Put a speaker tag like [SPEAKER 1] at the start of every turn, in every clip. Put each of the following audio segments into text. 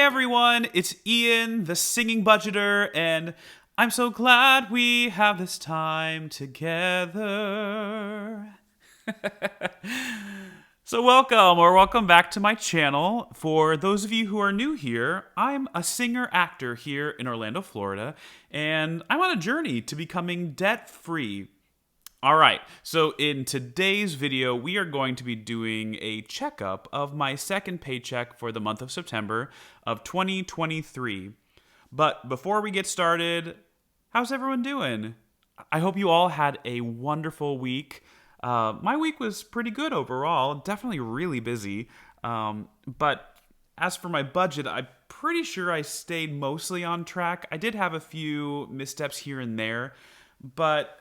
[SPEAKER 1] everyone, it's Ian, the singing budgeter, and I'm so glad we have this time together. So welcome back to my channel. For those of you who are new here, I'm a singer-actor here in Orlando, Florida, and I'm on a journey to becoming debt-free. Alright, so in today's video, we are going to be doing a checkup of my second paycheck for the month of September of 2023. But before we get started, how's everyone doing? I hope you all had a wonderful week. My week was pretty good overall, definitely really busy. But as for my budget, I'm pretty sure I stayed mostly on track. I did have a few missteps here and there, but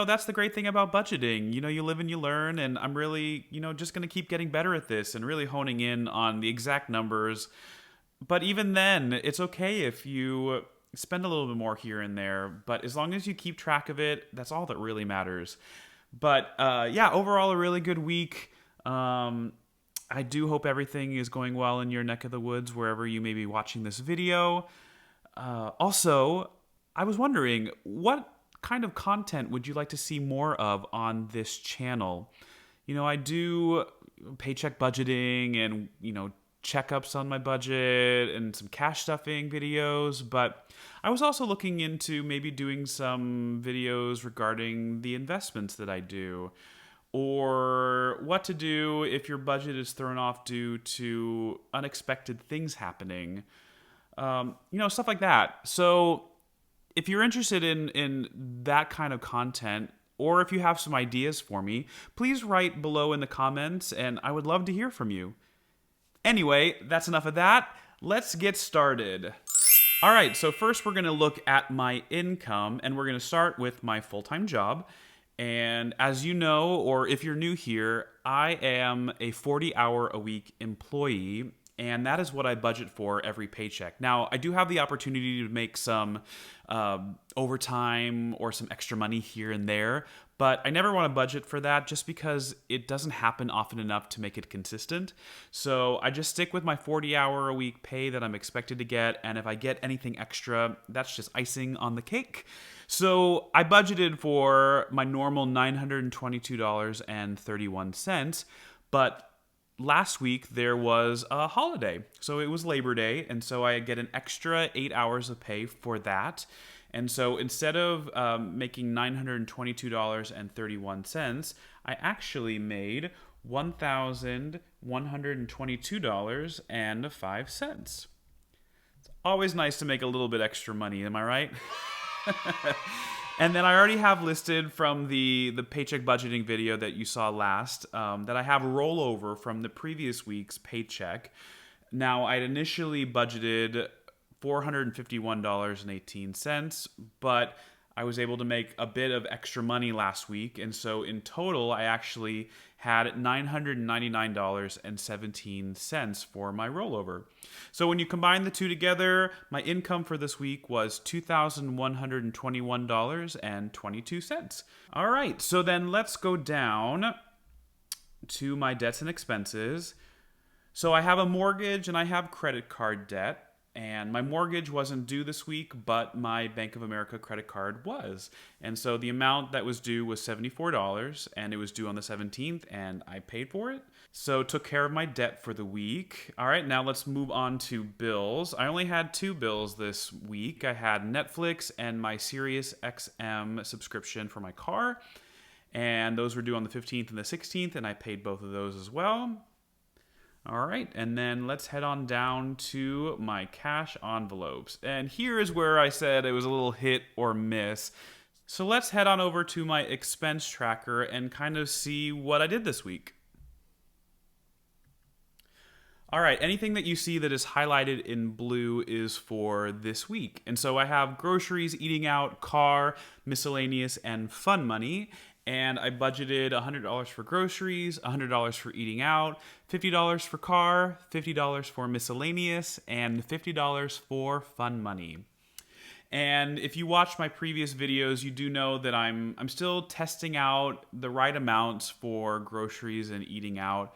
[SPEAKER 1] that's the great thing about budgeting. You live and you learn, and I'm really, just going to keep getting better at this and really honing in on the exact numbers. But even then, it's okay if you spend a little bit more here and there, but as long as you keep track of it, that's all that really matters. But yeah, overall, a really good week. I do hope everything is going well in your neck of the woods, wherever you may be watching this video. Also, I was wondering, what kind of content would you like to see more of on this channel? I do paycheck budgeting and, checkups on my budget and some cash stuffing videos, but I was also looking into maybe doing some videos regarding the investments that I do, or what to do if your budget is thrown off due to unexpected things happening. Stuff like that. So if you're interested in that kind of content, or if you have some ideas for me, please write below in the comments, and I would love to hear from you. Anyway, that's enough of that. Let's get started. All right, so first we're going to look at my income, and we're going to start with my full-time job. And as you know, or if you're new here, I am a 40-hour-a-week employee, and that is what I budget for every paycheck. Now, I do have the opportunity to make some overtime or some extra money here and there, but I never want to budget for that just because it doesn't happen often enough to make it consistent. So I just stick with my 40-hour-a-week pay that I'm expected to get, and if I get anything extra, that's just icing on the cake. So I budgeted for my normal $922.31, but last week there was a holiday, so it was Labor Day, and so I get an extra 8 hours of pay for that. And so instead of making $922.31, I actually made $1,122.05. It's always nice to make a little bit extra money, am I right? And then I already have listed from the paycheck budgeting video that you saw last that I have rollover from the previous week's paycheck. Now, I'd initially budgeted $451.18, but I was able to make a bit of extra money last week, and so in total, I actually had $999.17 for my rollover. So when you combine the two together, my income for this week was $2,121.22. All right, so then let's go down to my debts and expenses. So I have a mortgage and I have credit card debt. And my mortgage wasn't due this week, but my Bank of America credit card was. And so the amount that was due was $74, and it was due on the 17th, and I paid for it. So took care of my debt for the week. All right, now let's move on to bills. I only had 2 bills this week. I had Netflix and my Sirius XM subscription for my car. And those were due on the 15th and the 16th, and I paid both of those as well. All right, and then let's head on down to my cash envelopes. And here is where I said it was a little hit or miss. So let's head on over to my expense tracker and kind of see what I did this week. All right, anything that you see that is highlighted in blue is for this week. And so I have groceries, eating out, car, miscellaneous, and fun money. And I budgeted $100 for groceries, $100 for eating out, $50 for car, $50 for miscellaneous, and $50 for fun money. And if you watched my previous videos, you do know that I'm still testing out the right amounts for groceries and eating out.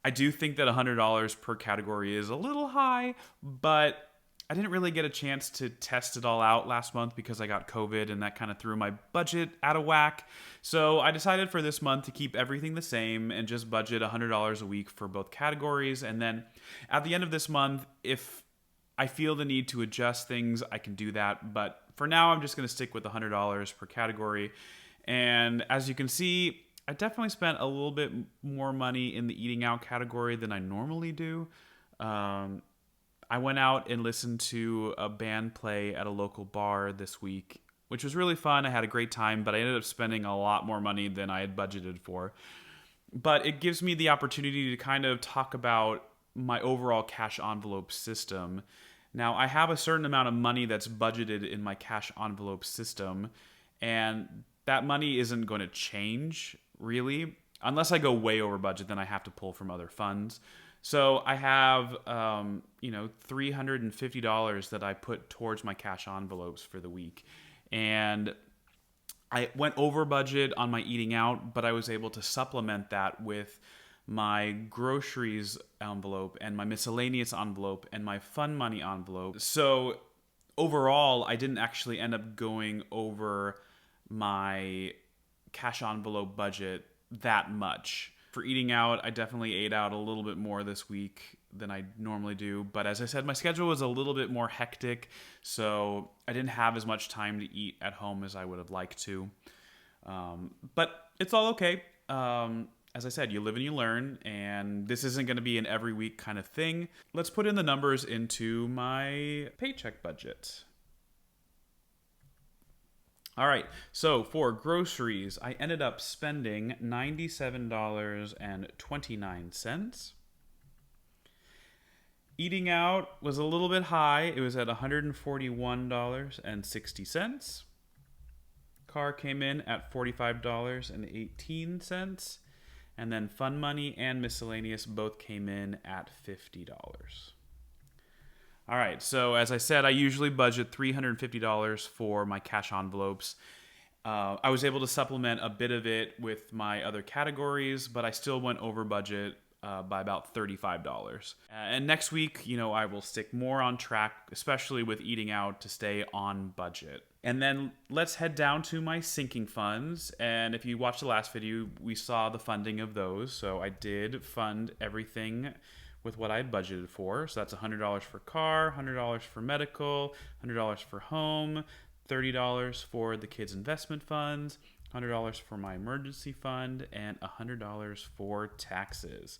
[SPEAKER 1] I do think that $100 per category is a little high, but I didn't really get a chance to test it all out last month because I got COVID and that kind of threw my budget out of whack. So I decided for this month to keep everything the same and just budget $100 a week for both categories. And then at the end of this month, if I feel the need to adjust things, I can do that. But for now, I'm just going to stick with $100 per category. And as you can see, I definitely spent a little bit more money in the eating out category than I normally do. I went out and listened to a band play at a local bar this week, which was really fun. I had a great time, but I ended up spending a lot more money than I had budgeted for. But it gives me the opportunity to kind of talk about my overall cash envelope system. Now, I have a certain amount of money that's budgeted in my cash envelope system, and that money isn't going to change, really. Unless I go way over budget, then I have to pull from other funds. So I have, $350 that I put towards my cash envelopes for the week. And I went over budget on my eating out, but I was able to supplement that with my groceries envelope and my miscellaneous envelope and my fun money envelope. So overall, I didn't actually end up going over my cash envelope budget that much. For eating out, I definitely ate out a little bit more this week than I normally do. But as I said, my schedule was a little bit more hectic, so I didn't have as much time to eat at home as I would have liked to. But it's all okay. As I said, you live and you learn, and this isn't going to be an every week kind of thing. Let's put in the numbers into my paycheck budget. All right, so for groceries, I ended up spending $97.29. Eating out was a little bit high. It was at $141.60. Car came in at $45.18. And then fun money and miscellaneous both came in at $50. All right, so as I said, I usually budget $350 for my cash envelopes. I was able to supplement a bit of it with my other categories, but I still went over budget by about $35. And next week, I will stick more on track, especially with eating out, to stay on budget. And then let's head down to my sinking funds. And if you watched the last video, we saw the funding of those. So I did fund everything with what I had budgeted for. So that's $100 for car, $100 for medical, $100 for home, $30 for the kids' investment funds, $100 for my emergency fund, and $100 for taxes.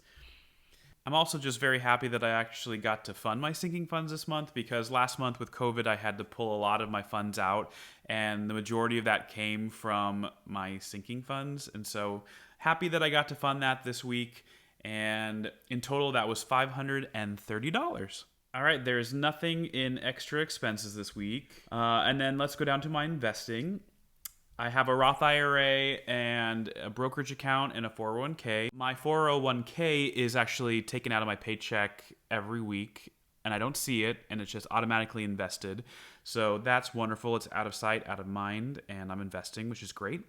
[SPEAKER 1] I'm also just very happy that I actually got to fund my sinking funds this month, because last month with COVID, I had to pull a lot of my funds out, and the majority of that came from my sinking funds. And so happy that I got to fund that this week. And in total, that was $530. All right, there's nothing in extra expenses this week. And then let's go down to my investing. I have a Roth IRA and a brokerage account and a 401k. My 401k is actually taken out of my paycheck every week, and I don't see it, and it's just automatically invested. So that's wonderful. It's out of sight, out of mind, and I'm investing, which is great.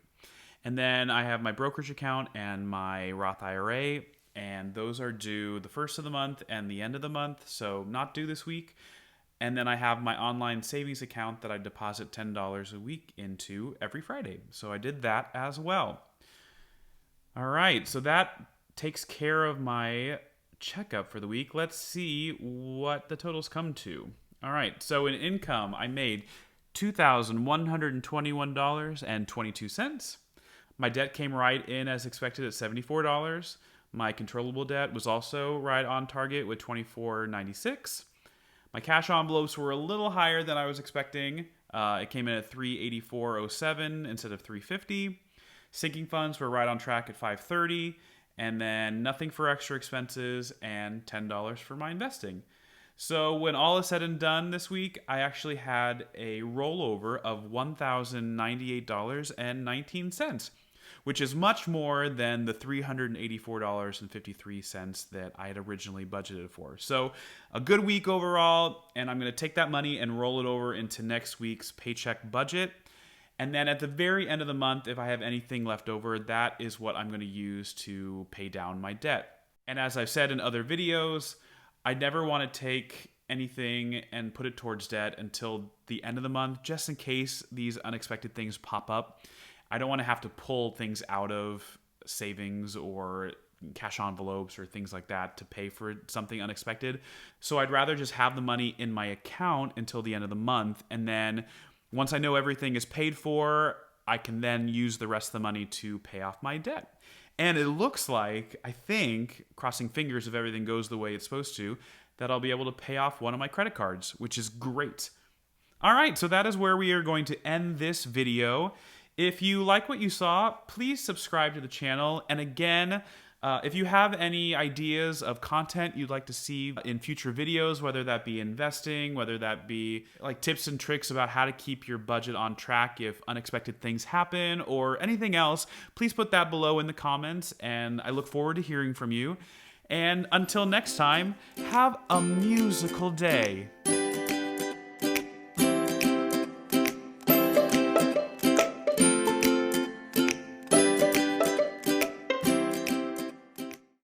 [SPEAKER 1] And then I have my brokerage account and my Roth IRA, and those are due the first of the month and the end of the month, so not due this week. And then I have my online savings account that I deposit $10 a week into every Friday. So I did that as well. All right, so that takes care of my checkup for the week. Let's see what the totals come to. All right, so in income, I made $2,121.22. My debt came right in as expected at $74. My controllable debt was also right on target with $24.96. My cash envelopes were a little higher than I was expecting. It came in at $384.07 instead of $350. Sinking funds were right on track at $530. And then nothing for extra expenses and $10 for my investing. So when all is said and done this week, I actually had a rollover of $1,098.19, which is much more than the $384.53 that I had originally budgeted for. So a good week overall, and I'm going to take that money and roll it over into next week's paycheck budget. And then at the very end of the month, if I have anything left over, that is what I'm going to use to pay down my debt. And as I've said in other videos, I never want to take anything and put it towards debt until the end of the month, just in case these unexpected things pop up. I don't want to have to pull things out of savings or cash envelopes or things like that to pay for something unexpected. So I'd rather just have the money in my account until the end of the month. And then once I know everything is paid for, I can then use the rest of the money to pay off my debt. And it looks like, I think, crossing fingers if everything goes the way it's supposed to, that I'll be able to pay off one of my credit cards, which is great. All right, so that is where we are going to end this video. If you like what you saw, please subscribe to the channel. And again, if you have any ideas of content you'd like to see in future videos, whether that be investing, whether that be like tips and tricks about how to keep your budget on track if unexpected things happen, or anything else, please put that below in the comments, and I look forward to hearing from you. And until next time, have a musical day.